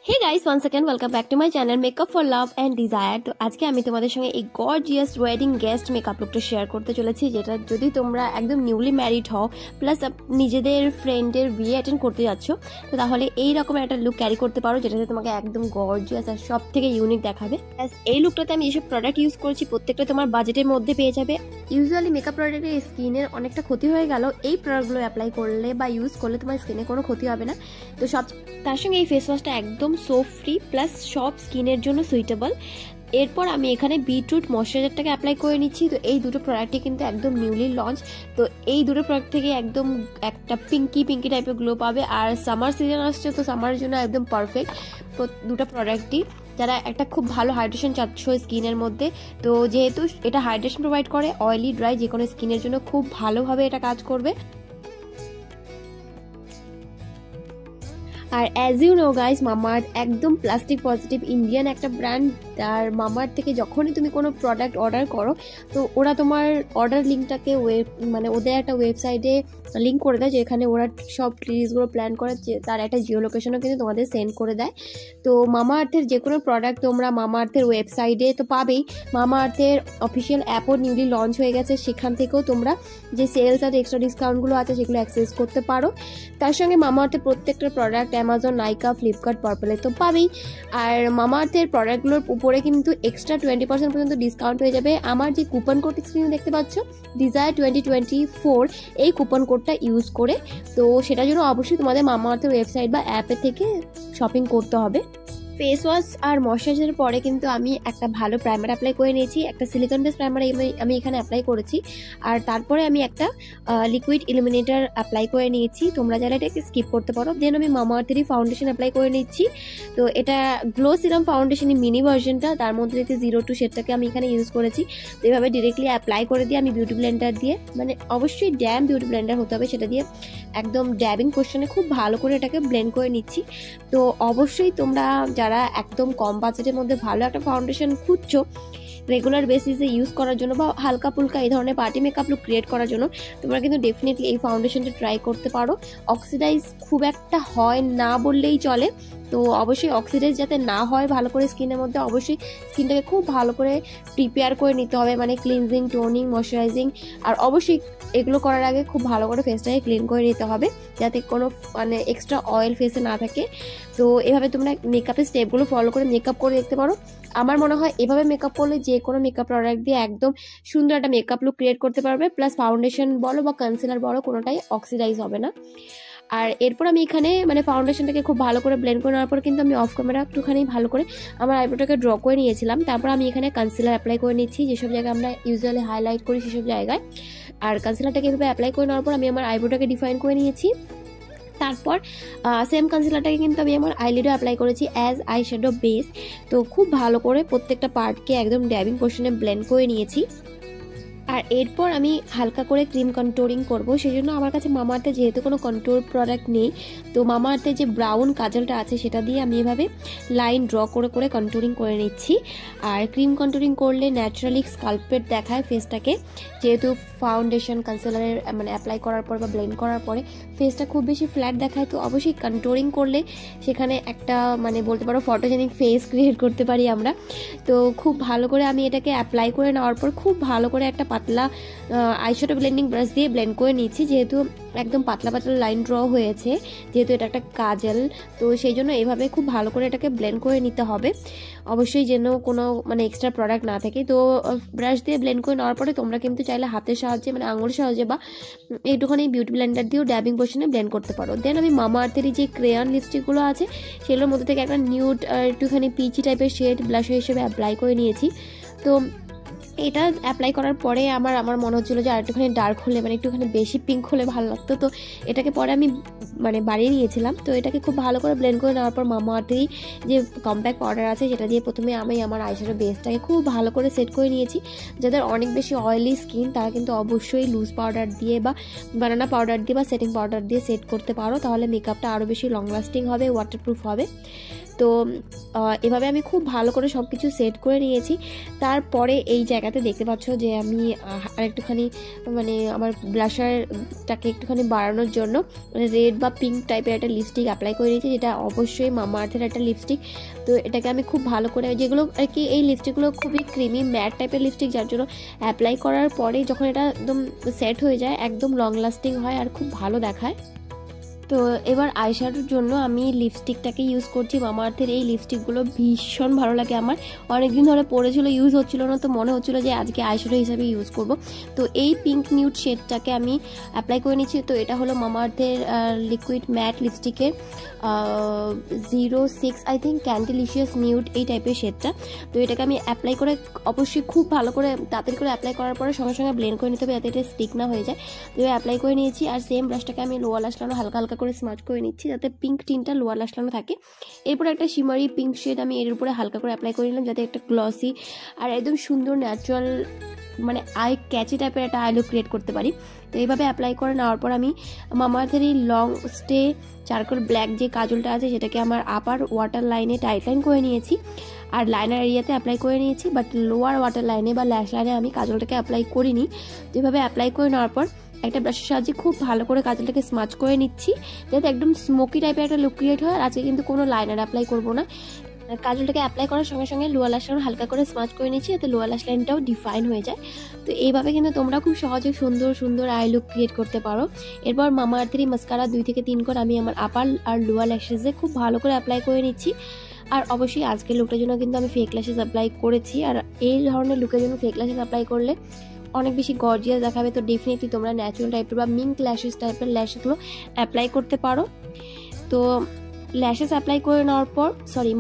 Hey guys once again welcome back to my channel makeup for love and desire. तो आज के আমি তোমাদের সঙ্গে এই গর্জিয়াস ওয়েডিং গেস্ট মেকআপ লুকটা শেয়ার করতে চলেছি, যেটা যদি তোমরা একদম নিউলি ম্যারিড হও প্লাস নিজেদের ফ্রেন্ডের বিয়ে অ্যাটেন্ড করতে যাচ্ছ তো তাহলে এই রকম একটা লুক ক্যারি করতে পারো, যেটাতে তোমাকে একদম গর্জিয়াস আর সব থেকে ইউনিক দেখাবে। এই লুকটাতে আমি যেসব প্রোডাক্ট ইউজ করছি প্রত্যেকটা তোমার বাজেটের মধ্যে পেয়ে যাবে। ইউজুয়ালি মেকআপ প্রোডাক্টের স্কিনের অনেকটা ক্ষতি হয়ে গেল, এই প্রোডাক্টগুলো অ্যাপ্লাই করলে বা ইউজ করলে তোমার স্কিনে কোনো ক্ষতি হবে না। তো সব তার সঙ্গে এই ফেস ওয়াশটা একদম সোপ ফ্রি প্লাস সব স্কিনের জন্য সুইটেবল। এরপর আমি এখানে বিটরুট ময়শ্চারাইজারটাকে অ্যাপ্লাই করে নিচ্ছি। তো এই দুটো প্রোডাক্টই কিন্তু একদম নিউলি লঞ্চ, তো এই দুটো প্রোডাক্ট থেকে একদম একটা পিঙ্কি টাইপের গ্লো পাবে। আর সামার সিজন আসছে তো সামারের জন্য একদম পারফেক্ট দুটো প্রোডাক্টই। যারা একটা খুব ভালো হাইড্রেশন চাচ্ছ স্কিনের মধ্যে, তো যেহেতু এটা হাইড্রেশন প্রোভাইড করে অয়েলি ড্রাই যে কোনো স্কিনের জন্য খুব ভালোভাবে এটা কাজ করবে। আর as you know guys, Mamaearth একদম প্লাস্টিক পজিটিভ ইন্ডিয়ান একটা ব্র্যান্ড। আর মামাআর্থ থেকে যখনই তুমি কোনো প্রোডাক্ট অর্ডার করো তো ওরা তোমার অর্ডার লিঙ্কটাকে ওদের একটা ওয়েবসাইটে লিঙ্ক করে দেয়, যেখানে ওরা সব রিলিজগুলো প্ল্যান করে, তার একটা জিও লোকেশনও কিন্তু তোমাদের সেন্ড করে দেয়। তো মামাআর্থের যে কোনো প্রোডাক্ট তোমরা মামাআর্থের ওয়েবসাইটে তো পাবেই, মামাআর্থের অফিসিয়াল অ্যাপও নিউলি লঞ্চ হয়ে গেছে, সেখান থেকেও তোমরা যে সেলস আর এক্সট্রা ডিসকাউন্টগুলো আছে সেগুলো অ্যাক্সেস করতে পারো। তার সঙ্গে মামাআর্থের প্রত্যেকটা প্রোডাক্ট অ্যামাজন, নাইকা, ফ্লিপকার্ট, পার্পলে তো পাবেই। আর মামাআর্থের প্রোডাক্টগুলোর উপরে কিন্তু এক্সট্রা 20% পর্যন্ত ডিসকাউন্ট হয়ে যাবে। আমার যে কুপন কোড স্ক্রিনে দেখতে পাচ্ছ ডিজায়ার 2024, এই কুপন কোডটা ইউজ করে, তো সেটার জন্য অবশ্যই তোমাদের মামাআর্থের ওয়েবসাইট বা অ্যাপে থেকে শপিং করতে হবে। ফেস ওয়াশ আর ময়শ্চারাইজারের পরে কিন্তু আমি একটা ভালো প্রাইমার অ্যাপ্লাই করে নিয়েছি, একটা সিলিকন বেস প্রাইমার আমি এখানে অ্যাপ্লাই করেছি। আর তারপরে আমি একটা লিকুইড ইলুমিনেটর অ্যাপ্লাই করে নিয়েছি, তোমরা যারা এটাকে স্কিপ করতে পারো। দেন আমি মামাআর্থেরই ফাউন্ডেশন অ্যাপ্লাই করে নিচ্ছি। তো এটা গ্লো সিরাম ফাউন্ডেশনের মিনি ভার্সনটা, তার মধ্যে থেকে 02 শেডটাকে আমি এখানে ইউজ করেছি। তো এভাবে ডিরেক্টলি অ্যাপ্লাই করে দিয়ে আমি বিউটি ব্লেন্ডার দিয়ে, মানে অবশ্যই ড্যাম বিউটি ব্লেন্ডার হতে হবে, সেটা দিয়ে একদম ড্যাবিং কোশ্চেনে খুব ভালো করে এটাকে ব্লেন্ড করে নিচ্ছি। তো অবশ্যই তোমরা যারা একদম কম বাজেটের মধ্যে ভালো একটা ফাউন্ডেশন খুঁজছো রেগুলার বেসিসে ইউজ করার জন্য বা হালকা ফুলকা এই ধরনের পার্টি মেকআপ লুক ক্রিয়েট করার জন্য, তোমরা কিন্তু ডেফিনেটলি এই ফাউন্ডেশনটা ট্রাই করতে পারো। অক্সিডাইজ খুব একটা হয় না বললেই চলে, তো অবশ্যই অক্সিডাইজ যাতে না হয় ভালো করে স্কিনের মধ্যে, অবশ্যই স্কিনটাকে খুব ভালো করে প্রিপেয়ার করে নিতে হবে, মানে ক্লিনজিং, টোনিং, ময়শ্চারাইজিং। আর অবশ্যই এগুলো করার আগে খুব ভালো করে ফেসটাকে ক্লিন করে নিতে হবে, যাতে কোনো মানে এক্সট্রা অয়েল ফেসে না থাকে। তো এভাবে তোমরা মেকআপের স্টেপগুলো ফলো করে মেকআপ করে দেখতে পারো। আমার মনে হয় এভাবে মেকআপ করলে যে কোনো মেকআপ প্রোডাক্ট দিয়ে একদম সুন্দর একটা মেকআপ লুক ক্রিয়েট করতে পারবে, প্লাস ফাউন্ডেশন বলো বা কনসিলার বলো কোনোটাই অক্সিডাইজ হবে না। আর এরপর আমি এখানে মানে ফাউন্ডেশনটাকে খুব ভালো করে ব্লেন্ড করে নেওয়ার পর কিন্তু আমি অফ ক্যামেরা একটুখানি ভালো করে আমার আইব্রোটাকে ড্র করে নিয়েছিলাম। তারপর আমি এখানে কনসিলার অ্যাপ্লাই করে নিচ্ছি, যেসব জায়গায় আমরা ইউজুয়ালি হাইলাইট করি সেসব জায়গায়। আর কনসিলারটাকে এভাবে অ্যাপ্লাই করে নেওয়ার পর আমি আমার আইব্রোটাকে ডিফাইন করে নিয়েছি। তারপর সেম কনসিলারটাকে কিন্তু আমি আমার আইলিডে অ্যাপ্লাই করেছি অ্যাজ আই শ্যাডো বেস। তো খুব ভালো করে প্রত্যেকটা পার্টকে একদম ড্যাবিং পোর্শনে ব্লেন্ড করে নিয়েছি। আর এরপর আমি হালকা করে ক্রিম কন্ট্রোলিং করব, সেই জন্য আমার কাছে মামাআর্থে যেহেতু কোনো কন্ট্রোল প্রোডাক্ট নেই, তো মামাআর্থে যে ব্রাউন কাজলটা আছে সেটা দিয়ে আমি এভাবে লাইন ড্র করে করে কন্ট্রোলিং করে নিচ্ছি। আর ক্রিম কন্ট্রোলিং করলে ন্যাচারালি স্কাল্পেড দেখায় ফেসটাকে, যেহেতু ফাউন্ডেশন কনসিলারের মানে অ্যাপ্লাই করার পর বা ব্লেন্ড করার পরে ফেসটা খুব বেশি ফ্ল্যাট দেখায়। তো অবশ্যই কন্ট্রোলিং করলে সেখানে একটা মানে বলতে পারো ফটোজেনিক ফেস ক্রিয়েট করতে পারি আমরা। তো খুব ভালো করে আমি এটাকে অ্যাপ্লাই করে নেওয়ার পর খুব ভালো করে একটা পাতলা আইশ্যাডো ব্লেন্ডিং ব্রাশ দিয়ে ব্লেন্ড করে নিচ্ছি, যেহেতু একদম পাতলা পাতলা লাইন ড্র হয়েছে, যেহেতু এটা একটা কাজল, তো সেই জন্য এভাবে খুব ভালো করে এটাকে ব্লেন্ড করে নিতে হবে, অবশ্যই যেন কোনো মানে এক্সট্রা প্রোডাক্ট না থাকে। তো ব্রাশ দিয়ে ব্লেন্ড করে নেওয়ার পরে তোমরা কিন্তু চাইলে হাতের সাহায্যে মানে আঙুলের সাহায্যে বা একটুখানি বিউটি ব্লেন্ডার দিয়েও ড্যাবিং পোর্শনে ব্লেন্ড করতে পারো। দেন আমি মামাআর্থেরই যে ক্রেয়ন লিপস্টিকগুলো আছে সেগুলোর মধ্যে থেকে একটা নিউড একটুখানি পিচি টাইপের শেড ব্লাশার হিসেবে অ্যাপ্লাই করে নিয়েছি। তো এটা অ্যাপ্লাই করার পরে আমার মনে হচ্ছিলো যে আর একটুখানি ডার্ক হলে মানে একটুখানি বেশি পিঙ্ক হলে ভালো লাগতো, তো এটাকে পরে আমি মানে বাড়িয়ে নিয়েছিলাম। তো এটাকে খুব ভালো করে ব্লেন্ড করে নেওয়ার পর মামাআর্থেরই যে কম্প্যাক্ট পাউডার আছে সেটা দিয়ে প্রথমে আমি আমার আইশ্যাডো বেসটাকে খুব ভালো করে সেট করে নিয়েছি। যাদের অনেক বেশি অয়েলি স্কিন তারা কিন্তু অবশ্যই লুজ পাউডার দিয়ে বা বানানা পাউডার দিয়ে বা সেটিং পাউডার দিয়ে সেট করতে পারো, তাহলে মেকআপটা আরও বেশি লং লাস্টিং হবে, ওয়াটারপ্রুফ হবে। তো তো এভাবে আমি খুব ভালো করে সব কিছু সেট করে নিয়েছি। তারপরে এই জায়গাতে দেখতে পাচ্ছ যে আমি আরেকটুখানি মানে আমার ব্লাশারটাকে একটুখানি বাড়ানোর জন্য রেড বা পিঙ্ক টাইপের একটা লিপস্টিক অ্যাপ্লাই করে নিয়েছি, যেটা অবশ্যই মামা আর্থের একটা লিপস্টিক। তো এটাকে আমি খুব ভালো করে, যেগুলো আর কি এই লিপস্টিকগুলো খুবই ক্রিমি ম্যাট টাইপের লিপস্টিক, যার জন্য অ্যাপ্লাই করার পরে যখন এটা একদম সেট হয়ে যায় একদম লং লাস্টিং হয় আর খুব ভালো দেখায়। তো এবার আইশ্যাডোর জন্য আমি লিপস্টিকটাকে ইউজ করছি। মামা আর্থের এই লিপস্টিকগুলো ভীষণ ভালো লাগে আমার, অনেকদিন ধরে পরেছিল, ইউজ হচ্ছিল না, তো মনে হচ্ছিলো যে আজকে আইশ্যাডো হিসাবে ইউজ করব। তো এই পিঙ্ক নিউড শেডটাকে আমি অ্যাপ্লাই করে নিচ্ছি। তো এটা হলো মামা আর্থের লিকুইড ম্যাট লিপস্টিকের 06 আই থিঙ্ক ক্যান্ডিলিশিয়াস নিউড এই টাইপের শেডটা। তো এটাকে আমি অ্যাপ্লাই করে অবশ্যই খুব ভালো করে তাড়াতাড়ি করে অ্যাপ্লাই করার পরে সঙ্গে সঙ্গে ব্লেন্ড করে নিতে হবে যাতে এটা স্টিক না হয়ে যায়। তো অ্যাপ্লাই করে নিয়েছি আর সেম ব্রাশটাকে আমি লোয়ার ল্যাশ লাইনও হালকা হালকা করে স্মাচ করে নিচ্ছি যাতে পিঙ্ক টিনটা লোয়ার ল্যাশ লাইনে থাকে। এরপর একটা শিমারি পিঙ্ক শেড আমি এর উপরে হালকা করে অ্যাপ্লাই করে নিলাম যাতে একটা গ্লসি আর একদম সুন্দর ন্যাচারাল মানে আই ক্যাচি টাইপের একটা আই লুক ক্রিয়েট করতে পারি। তো এইভাবে অ্যাপ্লাই করে নেওয়ার পর আমি মামা আর্থের এই লং স্টে চারকোল ব্ল্যাক যে কাজলটা আছে সেটাকে আমার আপার ওয়াটার লাইনে টাইট লাইন করে নিয়েছি আর লাইনার এরিয়াতে অ্যাপ্লাই করে নিয়েছি, বাট লোয়ার ওয়াটার লাইনে বা ল্যাশ লাইনে আমি কাজলটাকে অ্যাপ্লাই করিনি। তো এইভাবে অ্যাপ্লাই করে নেওয়ার পর একটা ব্রাশের সাহায্যে খুব ভালো করে কাজলটাকে স্মাচ করে নিচ্ছি যাতে একদম স্মোকি টাইপের একটা লুক ক্রিয়েট হয়। আর আজকে কিন্তু কোনো লাইনার অ্যাপ্লাই করবো না, কাজলটাকে অ্যাপ্লাই করার সঙ্গে সঙ্গে লোয়ার ল্যাশ লাইন হালকা করে স্মাচ করে নিচ্ছি যাতে লোয়ার ল্যাশ লাইনটাও ডিফাইন হয়ে যায়। তো এইভাবে কিন্তু তোমরা খুব সহজে সুন্দর সুন্দর আই লুক ক্রিয়েট করতে পারো। এরপর মামা আর্থের মাস্কারা 2 থেকে 3 করে আমি আমার আপার আর লোয়ার ল্যাশেসে খুব ভালো করে অ্যাপ্লাই করে নিচ্ছি। আর অবশ্যই আজকের লুকটার জন্য কিন্তু আমি ফেক ল্যাশেস অ্যাপ্লাই করেছি, আর এই ধরনের লুকের জন্য ফেক ল্যাশেস অ্যাপ্লাই করলে অনেক বেশি গর্জিয়াস দেখাবে। তো ডেফিনেটলি তোমরা ন্যাচারাল টাইপের বা মিঙ্ক ল্যাশেস টাইপের ল্যাশেসগুলো অ্যাপ্লাই করতে পারো। তো ল্যাশেস অ্যাপ্লাই করে নেওয়ার পর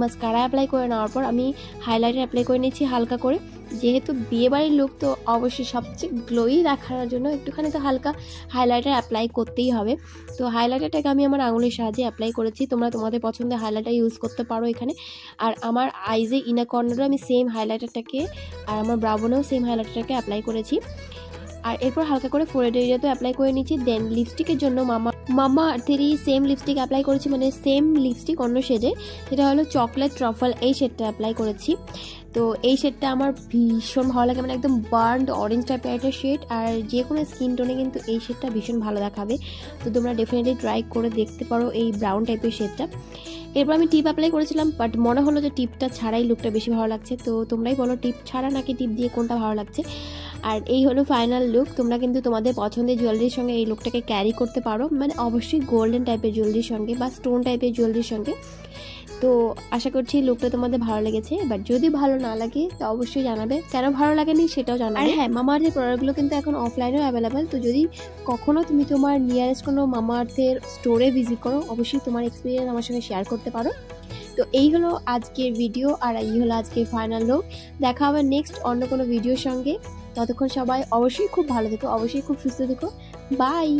মাস্কারা অ্যাপ্লাই করে নেওয়ার পর আমি হাইলাইটার অ্যাপ্লাই করে নিচ্ছি হালকা করে। যেহেতু বিয়েবাড়ির লুক তো অবশ্যই সবচেয়ে গ্লোই দেখানোর জন্য একটুখানি তো হালকা হাইলাইটার অ্যাপ্লাই করতেই হবে। তো হাইলাইটারটাকে আমি আমার আঙুলের সাহায্যে অ্যাপ্লাই করেছি, তোমরা তোমাদের পছন্দের হাইলাইটার ইউজ করতে পারো এখানে। আর আমার আইজে ইনার কর্নারও আমি সেম হাইলাইটারটাকে আর আমার ব্রাউনেও সেম হাইলাইটারটাকে অ্যাপ্লাই করেছি। আর এরপর হালকা করে ফোরহেড এরিয়াতেও অ্যাপ্লাই করে নিচ্ছি। দেন লিপস্টিকের জন্য মামা আর্থেরই সেম লিপস্টিক অ্যাপ্লাই করেছি, মানে সেম লিপস্টিক অন্য শেডে, সেটা হলো চকলেট ট্রাফল এই শেডটা অ্যাপ্লাই করেছি। তো এই শেডটা আমার ভীষণ ভালো লাগে, মানে একদম বার্নড অরেঞ্জ টাইপের একটা শেড, আর যে কোনো স্কিন টোনে কিন্তু এই শেডটা ভীষণ ভালো দেখাবে। তো তোমরা ডেফিনেটলি ট্রাই করে দেখতে পারো এই ব্রাউন টাইপের শেডটা। এরপর আমি টিপ অ্যাপ্লাই করেছিলাম, বাট মনে হলো যে টিপটা ছাড়াই লুকটা বেশি ভালো লাগছে। তো তোমরাই বলো টিপ ছাড়া নাকি টিপ দিয়ে কোনটা ভালো লাগছে। আর এই হলো ফাইনাল লুক। তোমরা কিন্তু তোমাদের পছন্দের জুয়েলারির সঙ্গে এই লুকটাকে ক্যারি করতে পারো, মানে অবশ্যই গোল্ডেন টাইপের জুয়েলারির সঙ্গে বা স্টোন টাইপের জুয়েলারির সঙ্গে। তো আশা করছি লুকটা তোমাদের ভালো লেগেছে। বাট যদি ভালো না লাগে তো অবশ্যই জানাবে, কেন ভালো লাগেনি সেটাও জানাবে। আর হ্যাঁ, মামা আর্থের প্রোডাক্টগুলো কিন্তু এখন অফলাইনেও অ্যাভেলেবেল। তো যদি কখনো তুমি তোমার নিয়ারেস্ট কোনো মামা আর্থের স্টোরে ভিজিট করো, অবশ্যই তোমার এক্সপিরিয়েন্স আমার সঙ্গে শেয়ার করতে পারো। তো এই হলো আজকের ভিডিও আর এই হলো আজকের ফাইনাল লুক। দেখা হবে নেক্সট অন্য কোনো ভিডিওর সঙ্গে। ততক্ষণ সবাই অবশ্যই খুব ভালো থেকো, অবশ্যই খুব সুস্থ থেকো। বাই।